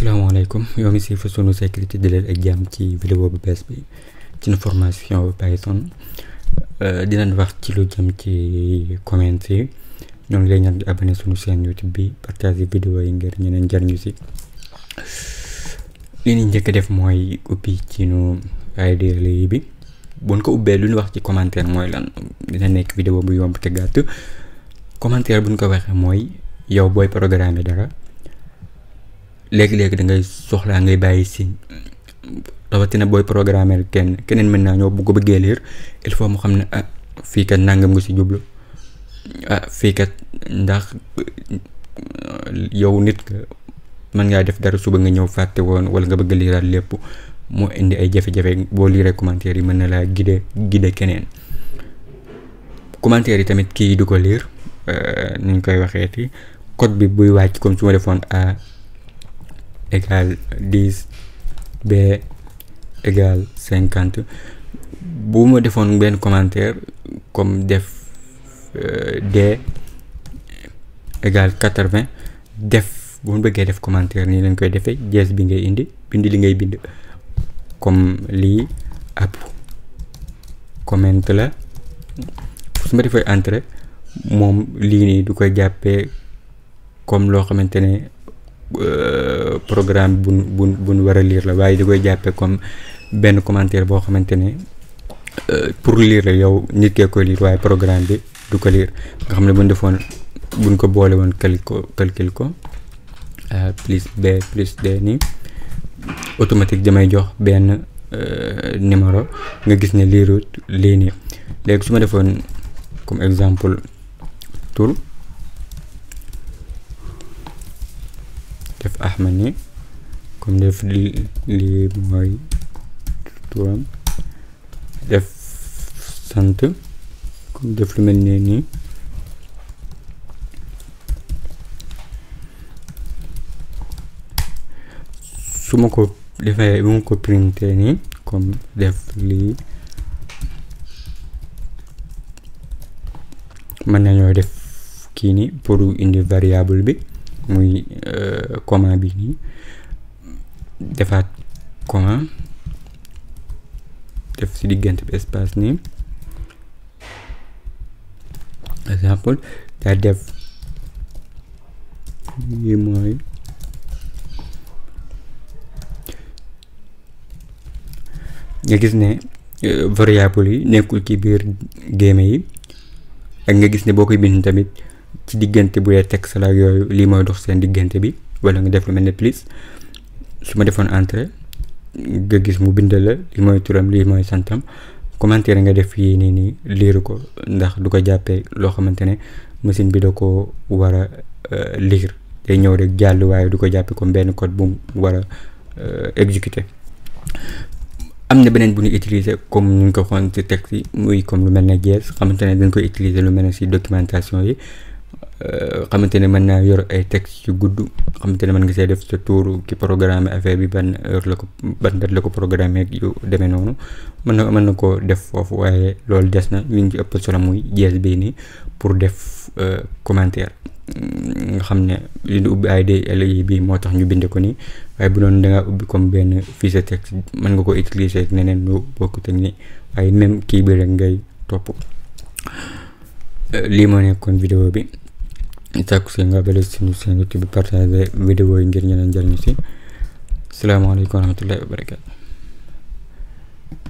Assalamualaikum, yow mi si fa sunu sécurité di leen ak jàmm ci vidéo bu bees bi ci formation Python dinañ wax ci lu jëm ci comment yi ñoo ngi lay ñaan di abonné sunu chaîne YouTube bi partager vidéo yi ngir ñeneen jarñu si li ñu njëkk def mooy ubbi ci nu IDE bi buñ ko ubbee lu ñu wax ci commentaire mooy lan dina nekk vidéo bu yomb te gàtt commentaire buñ ko waxee mooy yow booy programmer dara léegi-léegi da ngay soxlaa ngay bàyyi signe rawatina booy programmer keneen mën naa ñoo bu ko bëggee lire il faut mu xam ne fii kat nangam nga si jublu fii kat ndax yow nit nga mën ngaa def dara suba nga ñëw fàtte woon wala nga bëgg liiraat lépp moo indi ay jafe-jafe boo liiree commentaire yi mën na laa guider keneen commentaire yi tamit kii du ko lire ni ñu koy waxeeti code bi buy wàcc comme su ma defoon a égale 10 b égale 50 bu ma defoon benn commentaire comme def d égale 80 def bu ma bëggee def commentaire nii lañ koy defee jees bi ngay indi bind li ngay bind comme lii ab comment la su ma defee entrée moom lii nii du koy jàppee comme loo xamante ne programme bun war a lire la waaye da koy jàppee comme benn commentaire boo xamante ne pour lire la yow nit kee koy lire waaye programme bi du ko lire nga xam ne buñ ko boole woon calcul ko plus b plus d ni automatique damay jox benn numéro nga gis ne lire lii nii léegi su ma defoon comme exemple tur def Ahmed ni comme def lii mooy turam def sant comme def lu mel nii su ma ko defee bu ma ko printé nii comme def lii mën nañoo def kii ni pour indi variable bi muy comma bi nii defaat comma def ci diggante bi espace nii exemple daa def yi mooy nga gis ne variable yi nekkul ci biir géeme yi ak nga gis ne boo koy bind tamit ci diggante bu dee texte la yooyu lii mooy dox seen diggante bi wala nga def lu mel ne plus su ma defoon entrée nga gis mu bind la lii mooy turam lii mooy santam commentaire nga def yii nii lire ko ndax du ko jàppee loo xamante ne machine bi da ko war a lire day ñëw rek jàll waaye du ko jàppee comme benn code bu war a exécuter am na beneen bu ñu utiliser comme ñu ko xoon ci texte yi muy comme lu mel ne jees xamante ne dañ koy utiliser lu mel ne ci documentation yi xamante ne mën naa yor ay texte yu gudd xamante ne mën nga see def sa tour ki programme affaire bi ban heure la ko ban date la ko programme yu demee noonu mën na ko def foofu waaye loolu des na li ñu ci ëpp solo muy jees bii nii pour def commentaire nga xam ne li ñu ubbi IDE bi moo tax ñu bind ko nii waaye bu doon da ngaa ubbi comme benn fichier texte mën nga ko utiliser ak neneen lu bokkut ak ni waaye même kii bi rek ngay topp lii moo nekkoon vidéo bi sàkku si nga abonné suñu chaîne YouTube bi partager vidéo yi ngir ñeneen jariñu si. Asalaamaaleykum wa rahmatullahi wa barakatu.